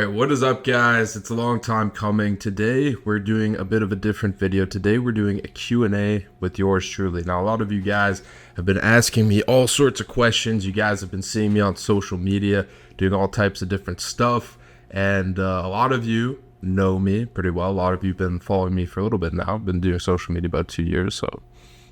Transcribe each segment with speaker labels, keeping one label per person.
Speaker 1: Alright, what is up guys? It's a long time coming. Today we're doing a bit of a different video. Today we're doing a Q&A with yours truly. Now a lot of you guys have been asking me all sorts of questions. You guys have been seeing me on social media doing all types of different stuff, and a lot of you know me pretty well. A lot of you have been following me for a little bit now. I've been doing social media about 2 years, so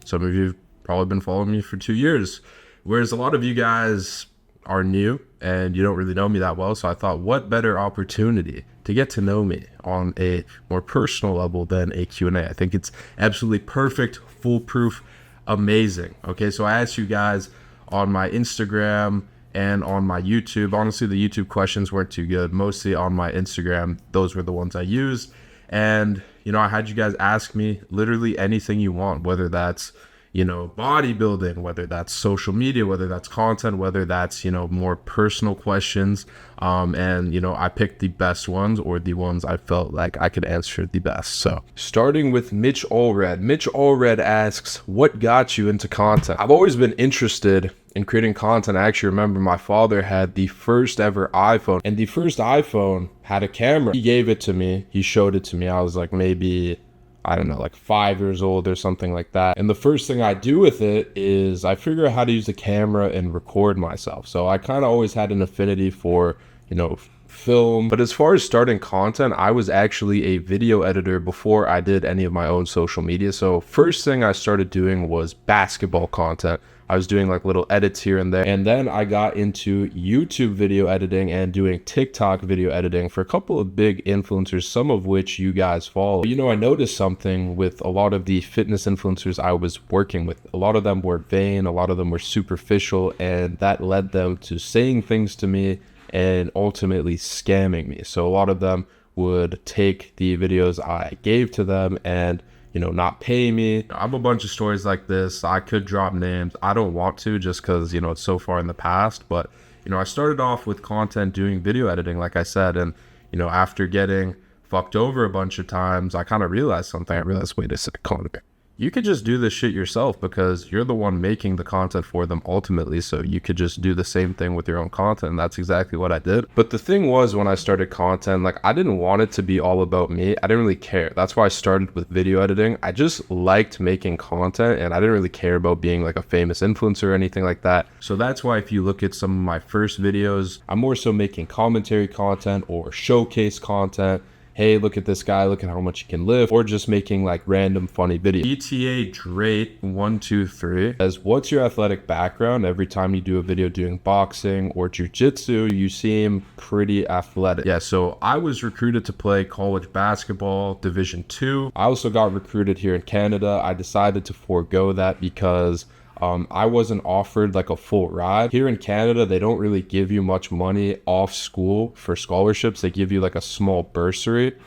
Speaker 1: some of you have probably been following me for 2 years, whereas a lot of you guys are new and you don't really know me that well. So I thought, what better opportunity to get to know me on a more personal level than a Q&A? I think it's absolutely perfect, foolproof, amazing. Okay, so I asked you guys on my Instagram and on my YouTube. Honestly, the YouTube questions weren't too good. Mostly on my Instagram, those were the ones I used. And, you know, I had you guys ask me literally anything you want, whether that's, you know, bodybuilding, whether that's social media, whether that's content, whether that's, you know, more personal questions. And, you know, I picked the best ones, or the ones I felt like I could answer the best. So starting with Mitch Allred. Mitch Allred asks, what got you into content? I've always been interested in creating content. I actually remember my father had the first ever iPhone, and the first iPhone had a camera. He gave it to me. He showed it to me. I was like maybe, I don't know, like 5 years old or something like that. And the first thing I do with it is I figure out how to use the camera and record myself. So I kind of always had an affinity for, you know, film. But as far as starting content, I was actually a video editor before I did any of my own social media. So first thing I started doing was basketball content. I was doing like little edits here and there. And then I got into YouTube video editing and doing TikTok video editing for a couple of big influencers, some of which you guys follow. You know, I noticed something with a lot of the fitness influencers I was working with. A lot of them were vain, a lot of them were superficial, and that led them to saying things to me and ultimately scamming me. So a lot of them would take the videos I gave to them and, you know, not pay me. I have a bunch of stories like this. I could drop names. I don't want to, just because, you know, it's so far in the past. But, you know, I started off with content doing video editing, like I said. And, you know, after getting fucked over a bunch of times, I kind of realized something. I realized, wait a second, you could just do this shit yourself because you're the one making the content for them ultimately. So you could just do the same thing with your own content. And that's exactly what I did. But the thing was, when I started content, like, I didn't want it to be all about me. I didn't really care. That's why I started with video editing. I just liked making content, and I didn't really care about being like a famous influencer or anything like that. So that's why if you look at some of my first videos, I'm more so making commentary content or showcase content. Hey, look at this guy, look at how much he can lift, or just making like random funny videos. ETA Drake123 says, what's your athletic background? Every time you do a video doing boxing or jiu-jitsu, you seem pretty athletic. Yeah, so I was recruited to play college basketball, Division II. I also got recruited here in Canada. I decided to forego that because I wasn't offered like a full ride. Here in Canada, they don't really give you much money off school for scholarships. They give you like a small bursary.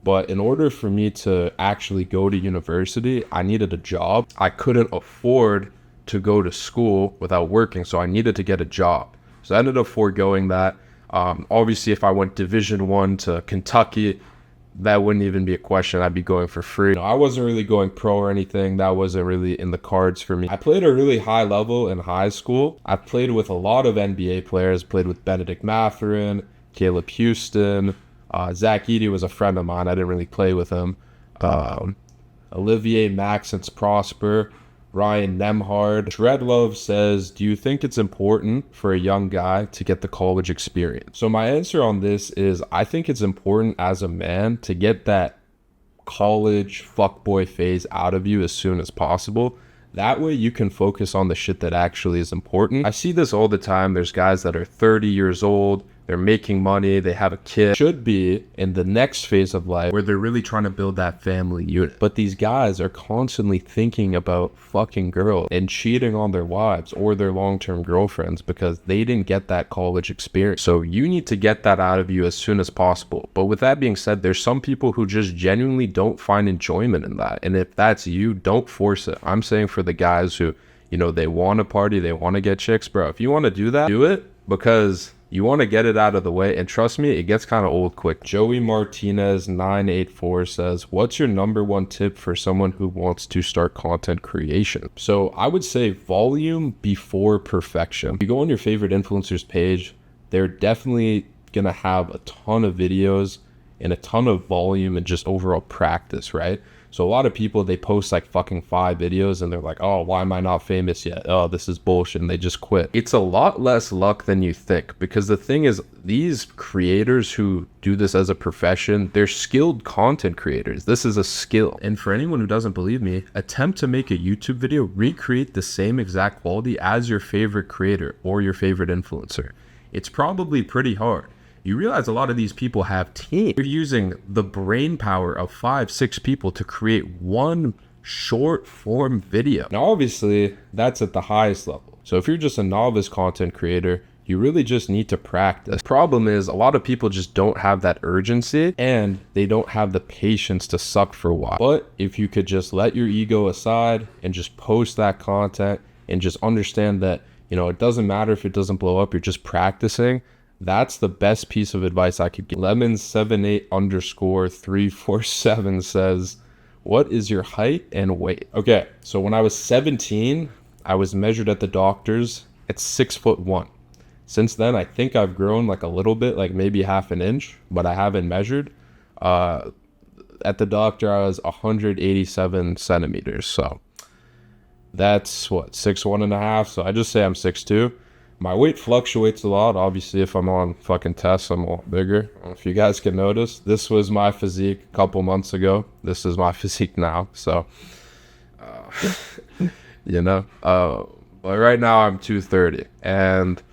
Speaker 1: But in order for me to actually go to university, I needed a job. I couldn't afford to go to school without working, so I needed to get a job. So I ended up foregoing that. Obviously, if I went Division I to Kentucky, that wouldn't even be a question. I'd be going for free. You know, I wasn't really going pro or anything. That wasn't really in the cards for me. I played a really high level in high school. I played with a lot of NBA players. Played with Benedict Mathurin, Caleb Houston. Zach Edey was a friend of mine. I didn't really play with him. Olivier Maxence Prosper, Ryan Nemhard. Shredlove says, do you think it's important for a young guy to get the college experience? So my answer on this is, I think it's important as a man to get that college fuckboy phase out of you as soon as possible. That way you can focus on the shit that actually is important. I see this all the time. There's guys that are 30 years old. They're making money, they have a kid, should be in the next phase of life where they're really trying to build that family unit. But these guys are constantly thinking about fucking girls and cheating on their wives or their long-term girlfriends because they didn't get that college experience. So you need to get that out of you as soon as possible. But with that being said, there's some people who just genuinely don't find enjoyment in that. And if that's you, don't force it. I'm saying for the guys who, you know, they want to party, they want to get chicks, bro. If you want to do that, do it, because you want to get it out of the way, and trust me, it gets kind of old quick. Joey Martinez 984 says, what's your number one tip for someone who wants to start content creation? So I would say volume before perfection. If you go on your favorite influencer's page, they're definitely going to have a ton of videos and a ton of volume and just overall practice, right? So a lot of people, they post like fucking 5 videos and they're like, oh, why am I not famous yet? Oh, this is bullshit. And they just quit. It's a lot less luck than you think, because the thing is, these creators who do this as a profession, they're skilled content creators. This is a skill. And for anyone who doesn't believe me, attempt to make a YouTube video, recreate the same exact quality as your favorite creator or your favorite influencer. It's probably pretty hard. You realize a lot of these people have teams. You're using the brain power of 5-6 people to create one short form video. Now, obviously, that's at the highest level. So if you're just a novice content creator, you really just need to practice. Problem is, a lot of people just don't have that urgency and they don't have the patience to suck for a while. But if you could just let your ego aside and just post that content and just understand that, you know, it doesn't matter if it doesn't blow up, you're just practicing. That's the best piece of advice I could give. Lemon78_347 says, what is your height and weight? Okay, so when I was 17, I was measured at the doctor's at 6'1". Since then, I think I've grown like a little bit, like maybe half an inch, but I haven't measured. At the doctor, I was 187 centimeters. So that's what, 6'1.5". So I just say I'm 6'2". My weight fluctuates a lot. Obviously, if I'm on fucking tests, I'm a lot bigger. I don't know if you guys can notice. This was my physique a couple months ago. This is my physique now. So, you know. But right now, I'm 230. And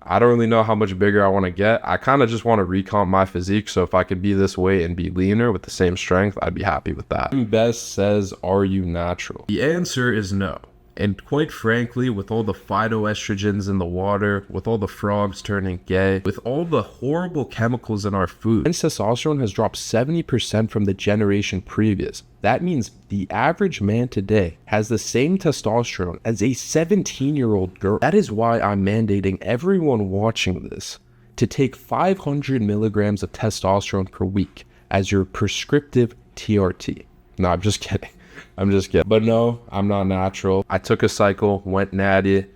Speaker 1: I don't really know how much bigger I want to get. I kind of just want to recomp my physique. So if I could be this weight and be leaner with the same strength, I'd be happy with that. Best says, are you natural? The answer is no. And quite frankly, with all the phytoestrogens in the water, with all the frogs turning gay, with all the horrible chemicals in our food, men's testosterone has dropped 70% from the generation previous. That means the average man today has the same testosterone as a 17-year-old girl. That is why I'm mandating everyone watching this to take 500 milligrams of testosterone per week as your prescriptive TRT. No, I'm just kidding. I'm just kidding. But no, I'm not natural. I took a cycle, went natty.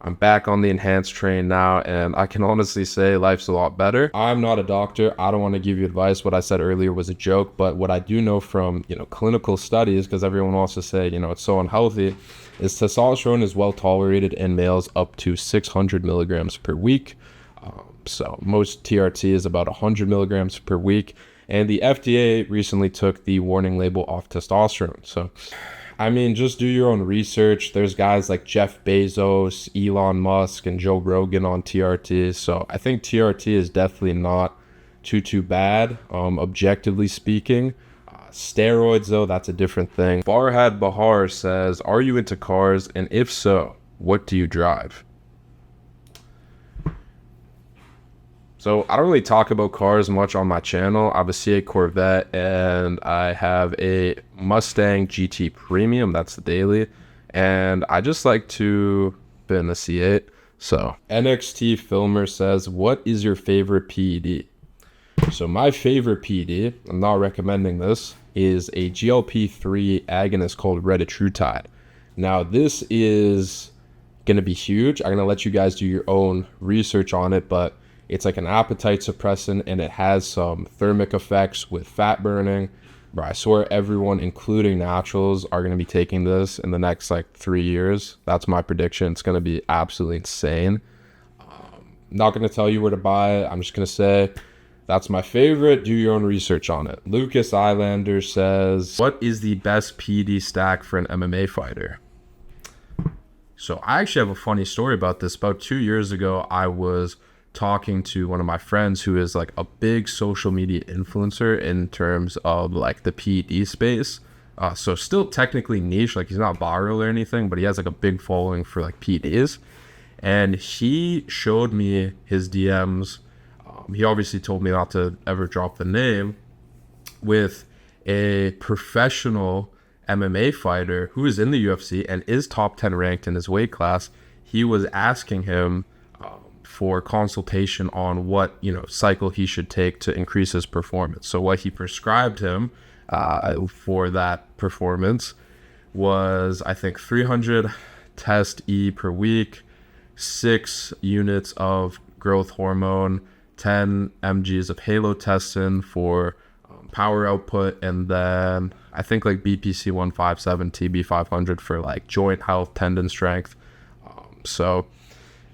Speaker 1: I'm back on the enhanced train now, and I can honestly say life's a lot better. I'm not a doctor. I don't want to give you advice. What I said earlier was a joke, but what I do know from, you know, clinical studies, because everyone wants to say, you know, it's so unhealthy, is testosterone is well tolerated in males up to 600 milligrams per week. So most TRT is about 100 milligrams per week. And the FDA recently took the warning label off testosterone. So, I mean, just do your own research. There's guys like Jeff Bezos, Elon Musk, and Joe Rogan on TRT. So I think TRT is definitely not too bad, objectively speaking. Steroids, though, that's a different thing. Farhad Bahar says, are you into cars? And if so, what do you drive? So I don't really talk about cars much on my channel. I have a C8 Corvette and I have a Mustang GT Premium. That's the daily. And I just like to fit in the C8. So NXT Filmer says, what is your favorite PED? So my favorite PED, I'm not recommending this, is a GLP-3 agonist called retatrutide. Now this is going to be huge. I'm going to let you guys do your own research on it, but it's like an appetite suppressant, and it has some thermic effects with fat burning. Bro, I swear everyone, including naturals, are going to be taking this in the next like 3 years. That's my prediction. It's going to be absolutely insane. Not going to tell you where to buy it. I'm just going to say that's my favorite. Do your own research on it. Lucas Islander says, what is the best PD stack for an MMA fighter? So I actually have a funny story about this. About 2 years ago, I was talking to one of my friends who is like a big social media influencer in terms of like the PED space. So still technically niche, like he's not viral or anything, but he has like a big following for like PEDs. And he showed me his DMs. He obviously told me not to ever drop the name, with a professional MMA fighter who is in the UFC and is top 10 ranked in his weight class. He was asking him for consultation on what, you know, cycle he should take to increase his performance. So what he prescribed him for that performance was, I think, 300 test E per week, 6 units of growth hormone, 10 mgs of halotestin for power output, and then I think like BPC 157, TB 500 for like joint health, tendon strength. So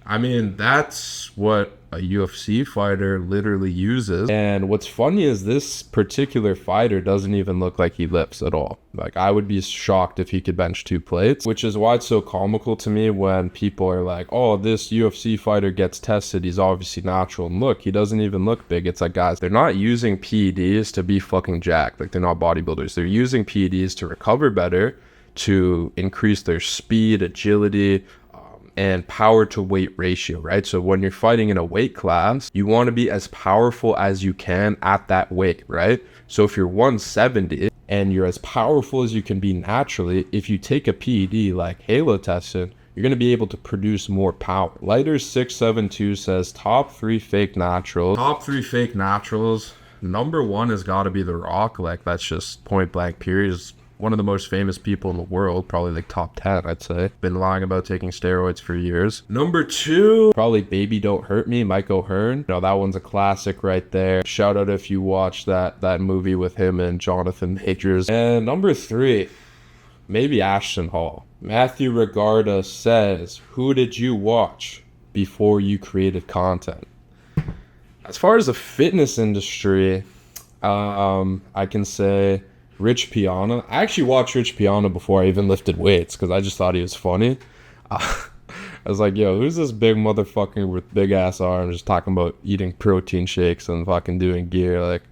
Speaker 1: I mean, that's what a UFC fighter literally uses. And what's funny is this particular fighter doesn't even look like he lifts at all. Like, I would be shocked if he could bench 2 plates, which is why it's so comical to me when people are like, oh, this UFC fighter gets tested, he's obviously natural. And look, he doesn't even look big. It's like, guys, they're not using PEDs to be fucking jacked. Like, they're not bodybuilders. They're using PEDs to recover better, to increase their speed, agility, and power to weight ratio, right? So when you're fighting in a weight class, you want to be as powerful as you can at that weight, right? So if you're 170 and you're as powerful as you can be naturally, if you take a PED like halotestin, you're going to be able to produce more power. Lighter672 says top 3 fake naturals. Top 3 fake naturals. Number 1 has got to be The Rock. Like, that's just point blank period. It's one of the most famous people in the world, probably like top 10, I'd say. Been lying about taking steroids for years. Number 2, probably Baby Don't Hurt Me, Mike O'Hearn. You know, that one's a classic right there. Shout out if you watched that movie with him and Jonathan Majors. And number 3, maybe Ashton Hall. Matthew Regarda says, who did you watch before you created content? As far as the fitness industry, I can say Rich Piana. I actually watched Rich Piana before I even lifted weights because I just thought he was funny. I was like, yo, who's this big motherfucker with big ass arms just talking about eating protein shakes and fucking doing gear? Like,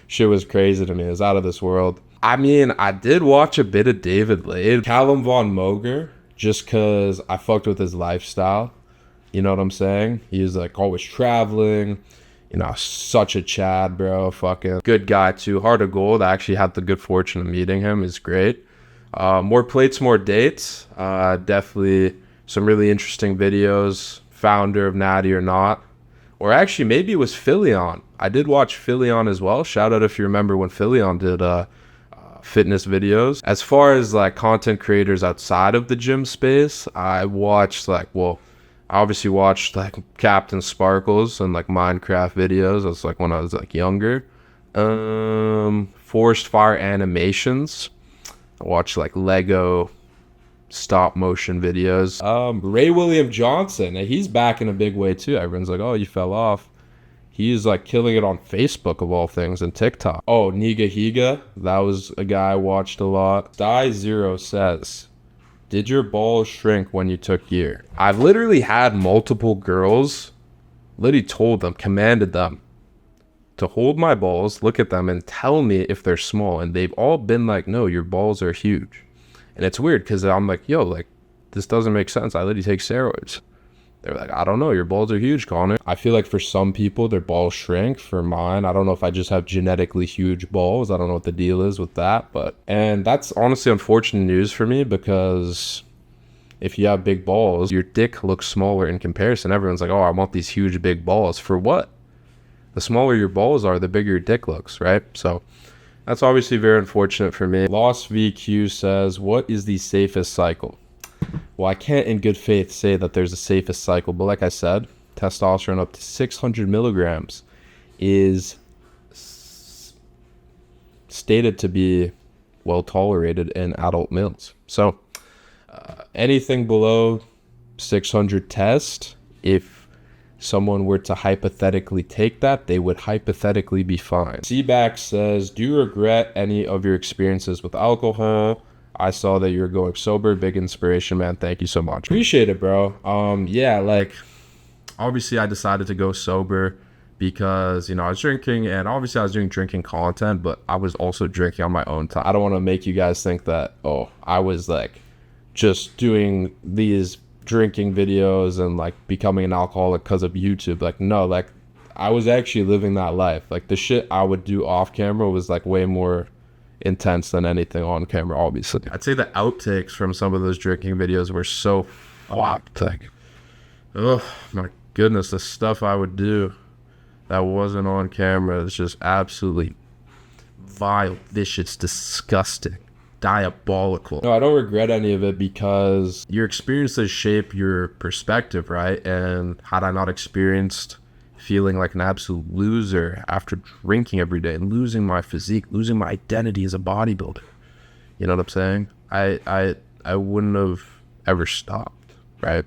Speaker 1: shit was crazy to me. It was out of this world. I mean, I did watch a bit of David Lade, Callum Von Moger, just because I fucked with his lifestyle. You know what I'm saying? He was like always traveling. You know, such a Chad, bro. Fucking good guy, too. Heart of gold. I actually had the good fortune of meeting him. He's great. More plates, more dates. Definitely some really interesting videos. Founder of Natty or Not. Or actually, maybe it was Philion. I did watch Philion as well. Shout out if you remember when Philion did fitness videos. As far as like content creators outside of the gym space, I watched like, well, I obviously watched like Captain Sparkles and like Minecraft videos. That's like when I was like younger. Forest Fire Animations. I watched like Lego stop motion videos. Ray William Johnson. He's back in a big way too. Everyone's like, oh, you fell off. He's like killing it on Facebook of all things and TikTok. Oh, Niga Higa. That was a guy I watched a lot. Die Zero says, did your balls shrink when you took gear? I've literally had multiple girls, literally told them, commanded them to hold my balls, look at them, and tell me if they're small. And they've all been like, no, your balls are huge. And it's weird because I'm like, yo, like, this doesn't make sense. I literally take steroids. They're like, I don't know, your balls are huge, Connor. I feel like for some people, their balls shrink. For mine, I don't know if I just have genetically huge balls. I don't know what the deal is with that. And that's honestly unfortunate news for me because if you have big balls, your dick looks smaller in comparison. Everyone's like, oh, I want these huge big balls. For what? The smaller your balls are, the bigger your dick looks, right? So that's obviously very unfortunate for me. Lost VQ says, what is the safest cycle? Well, I can't in good faith say that there's a safest cycle, but like I said, testosterone up to 600 milligrams is stated to be well tolerated in adult males. So anything below 600 test, if someone were to hypothetically take that, they would hypothetically be fine. Seaback says, do you regret any of your experiences with alcohol? I saw that you're going sober. Big inspiration, man. Thank you so much. Appreciate it, bro. Yeah, like, obviously I decided to go sober because, you know, I was drinking, and obviously I was doing drinking content, but I was also drinking on my own time. I don't want to make you guys think that, oh, I was like just doing these drinking videos and like becoming an alcoholic because of YouTube. Like, no, like I was actually living that life. Like the shit I would do off camera was like way more intense than anything on camera, obviously. I'd say the outtakes from some of those drinking videos were so fucked. Like, oh my goodness, the stuff I would do that wasn't on camera is just absolutely vile, vicious, disgusting, diabolical. No, I don't regret any of it because your experiences shape your perspective, right? And had I not experienced feeling like an absolute loser after drinking every day and losing my physique, losing my identity as a bodybuilder. You know what I'm saying? I wouldn't have ever stopped, right?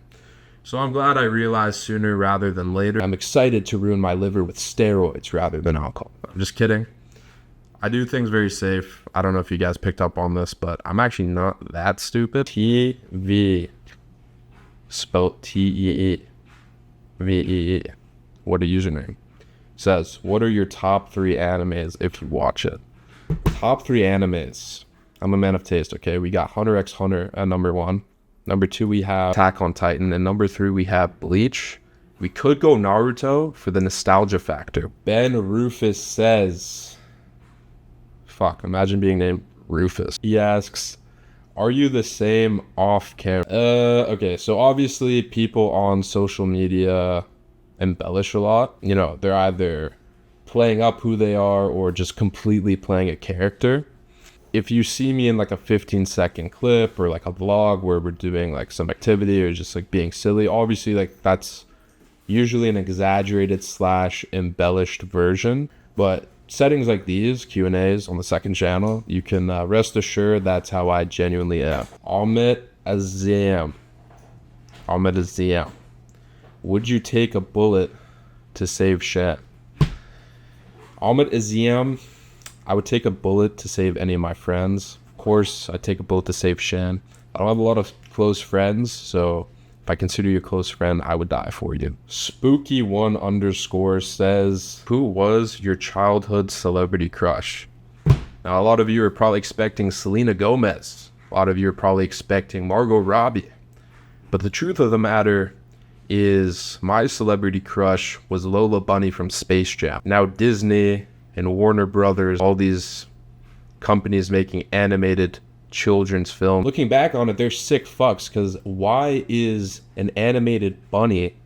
Speaker 1: So I'm glad I realized sooner rather than later. I'm excited to ruin my liver with steroids rather than alcohol. I'm just kidding. I do things very safe. I don't know if you guys picked up on this, but I'm actually not that stupid. TV, spelled Teevee. What a username. Says, what are your top 3 animes if you watch it? Top 3 animes. I'm a man of taste, okay? We got Hunter x Hunter at number 1. Number 2, we have Attack on Titan. And number 3, we have Bleach. We could go Naruto for the nostalgia factor. Ben Rufus says, fuck, imagine being named Rufus. He asks, are you the same off camera? Okay, so obviously people on social media embellish a lot. You know, they're either playing up who they are or just completely playing a character. If you see me in like a 15-second clip or like a vlog where we're doing like some activity or just like being silly, obviously like that's usually an exaggerated / embellished version. But settings like these, Q&As on the second channel, you can rest assured that's how I genuinely am. Ahmed Azam. Would you take a bullet to save Shan? Ahmed Azam. I would take a bullet to save any of my friends. Of course, I'd take a bullet to save Shan. I don't have a lot of close friends, so if I consider you a close friend, I would die for you. Spooky1_ says, who was your childhood celebrity crush? Now, a lot of you are probably expecting Selena Gomez. A lot of you are probably expecting Margot Robbie. But the truth of the matter is my celebrity crush was Lola Bunny from Space Jam. Now, Disney and Warner Brothers, all these companies making animated children's film. Looking back on it, they're sick fucks, because why is an animated bunny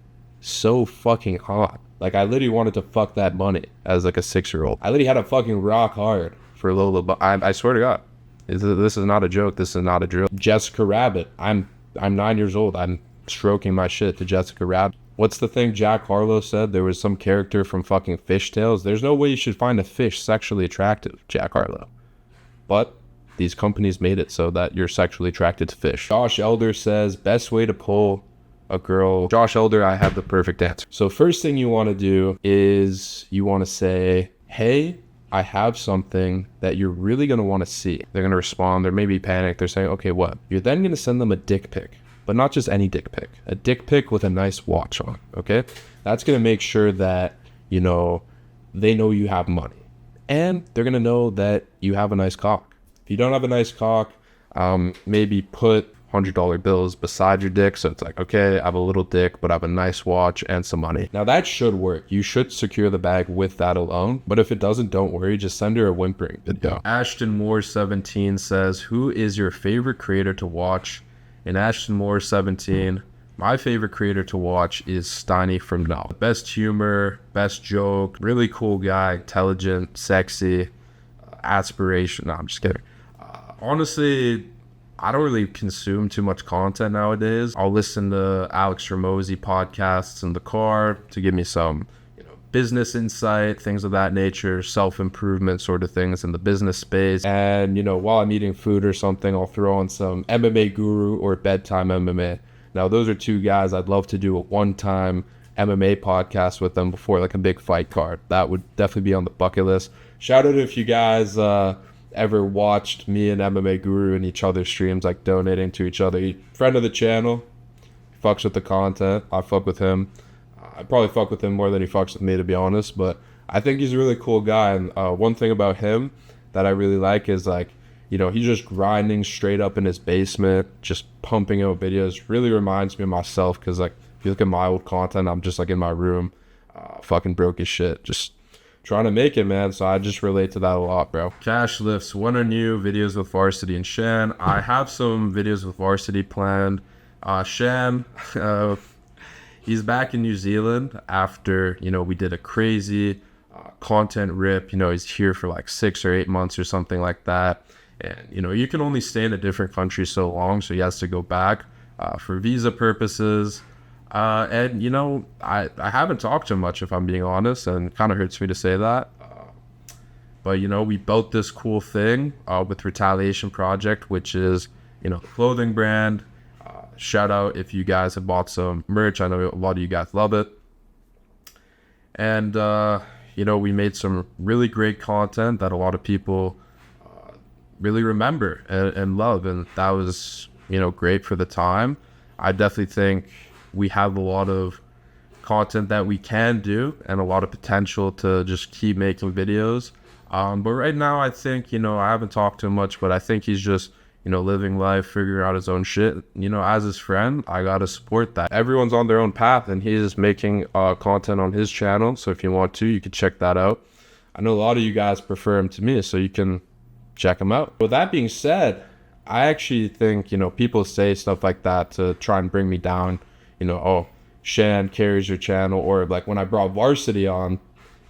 Speaker 1: so fucking hot? Like, I literally wanted to fuck that bunny as like a 6-year-old. I literally had to fucking rock hard for Lola Bunny. I swear to God, this is not a joke. This is not a drill. Jessica Rabbit. I'm 9 years old. I'm stroking my shit to Jessica Rabbit. What's the thing Jack Harlow said? There was some character from fucking Fish Tales. There's no way you should find a fish sexually attractive, Jack Harlow. But these companies made it so that you're sexually attracted to fish. Josh Elder says, best way to pull a girl. Josh Elder, I have the perfect answer. So first thing you want to do is you want to say, hey, I have something that you're really going to want to see. They're going to respond. They're maybe panicked. They're saying, okay, what? You're then going to send them a dick pic. But not just any dick pic. A dick pic with a nice watch on, okay? That's going to make sure that, you know, they know you have money. And they're going to know that you have a nice cock. If you don't have a nice cock, maybe put $100 bills beside your dick. So it's like, okay, I have a little dick, but I have a nice watch and some money. Now that should work. You should secure the bag with that alone. But if it doesn't, don't worry. Just send her a whimpering video. Ashton Moore 17 says, who is your favorite creator to watch? And Ashton Moore 17, my favorite creator to watch is Steiny from Now. Best humor, best joke, really cool guy, intelligent, sexy, aspiration. No, I'm just kidding. Honestly, I don't really consume too much content nowadays. I'll listen to Alex Ramosi podcasts in the car to give me some, business insight, things of that nature, self-improvement sort of things in the business space. And, while I'm eating food or something, I'll throw on some MMA Guru or Bedtime MMA. Now, those are 2 guys I'd love to do a one-time MMA podcast with them before like a big fight card. That would definitely be on the bucket list. Shout out if you guys ever watched me and MMA Guru in each other's streams, like donating to each other. Friend of the channel, fucks with the content. I fuck with him. I probably fuck with him more than he fucks with me, to be honest, but I think he's a really cool guy. And one thing about him that I really like is he's just grinding straight up in his basement, just pumping out videos. Really reminds me of myself, because if you look at my old content, I'm just in my room, fucking broke as shit, just trying to make it, man. So I just relate to that a lot, bro. Cash lifts, when are new videos with Varsity and Shan? I have some videos with Varsity planned. Shan, he's back in New Zealand after, we did a crazy content rip. He's here for like 6 or 8 months or something like that. And, you can only stay in a different country so long. So he has to go back for visa purposes. And you know, I haven't talked to him much, if I'm being honest, and it kind of hurts me to say that. But you know, we built this cool thing with Retaliation Project, which is, you know, clothing brand. Shout out if you guys have bought some merch. I know a lot of you guys love it. And you know, we made some really great content that a lot of people really remember and love, and that was, you know, great for the time. I definitely think we have a lot of content that we can do and a lot of potential to just keep making videos. But right now, I think, you know, I haven't talked to him much, but I think he's just, you know, living life, figuring out his own shit. You know, as his friend, I gotta support that. Everyone's on their own path, and he's making content on his channel. So if you want to, you can check that out. I know a lot of you guys prefer him to me, so you can check him out. With that being said, I actually think, you know, people say stuff like that to try and bring me down. You know, oh, Shan carries your channel, or like when I brought Varsity on,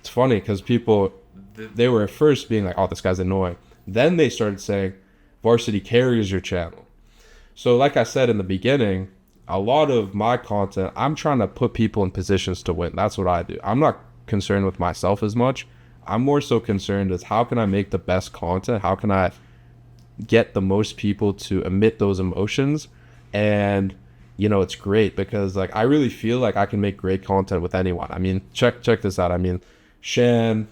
Speaker 1: it's funny because people, they were at first being like, oh, this guy's annoying. Then they started saying, Varsity carries your channel. So like I said in the beginning, a lot of my content, I'm trying to put people in positions to win. That's what I do. I'm not concerned with myself as much. I'm more so concerned as how can I make the best content? How can I get the most people to emit those emotions? And you know, it's great because like I really feel like I can make great content with anyone. I mean, check this out. I mean, Shan,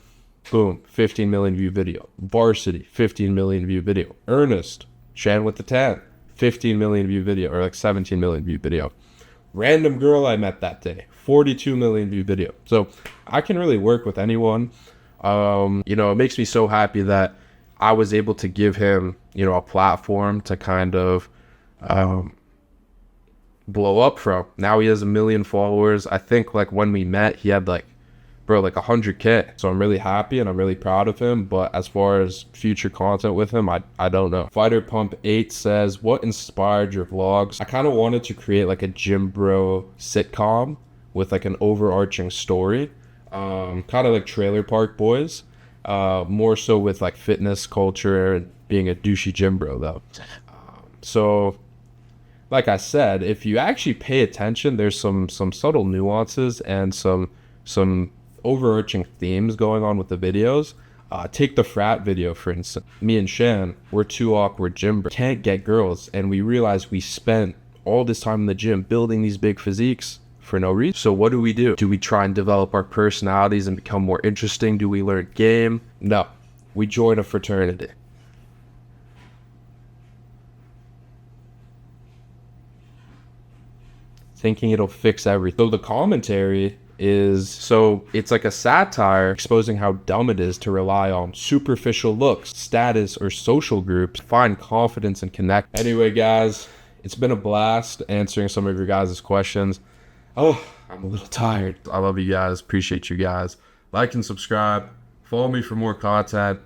Speaker 1: boom, 15 million view video. Varsity, 15 million view video. Ernest, Shan with the tan, 15 million view video, or like 17 million view video. Random girl I met that day, 42 million view video. So I can really work with anyone. You know, it makes me so happy that I was able to give him, you know, a platform to kind of blow up from. Now he has 1 million followers. I think like when we met, he had like, bro, like 100K. So I'm really happy and I'm really proud of him. But as far as future content with him, I don't know. Fighter Pump 8 says, what inspired your vlogs? I kind of wanted to create like a gym bro sitcom with like an overarching story. Kind of like Trailer Park Boys, more so with like fitness culture and being a douchey gym bro though. So like I said, if you actually pay attention, there's some subtle nuances and some overarching themes going on with the videos. Take the frat video, for instance. Me and Shan, we're two awkward gym bros, can't get girls, and we realize we spent all this time in the gym building these big physiques for no reason. So what do? Do we try and develop our personalities and become more interesting? Do we learn game? No. We join a fraternity. Thinking it'll fix everything. So the commentary is, so it's like a satire exposing how dumb it is to rely on superficial looks, status, or social groups to find confidence and connect. Anyway, guys, it's been a blast answering some of your guys' questions. Oh, I'm a little tired. I love you guys. Appreciate you guys. Like and subscribe. Follow me for more content.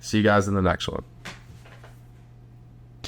Speaker 1: See you guys in the next one.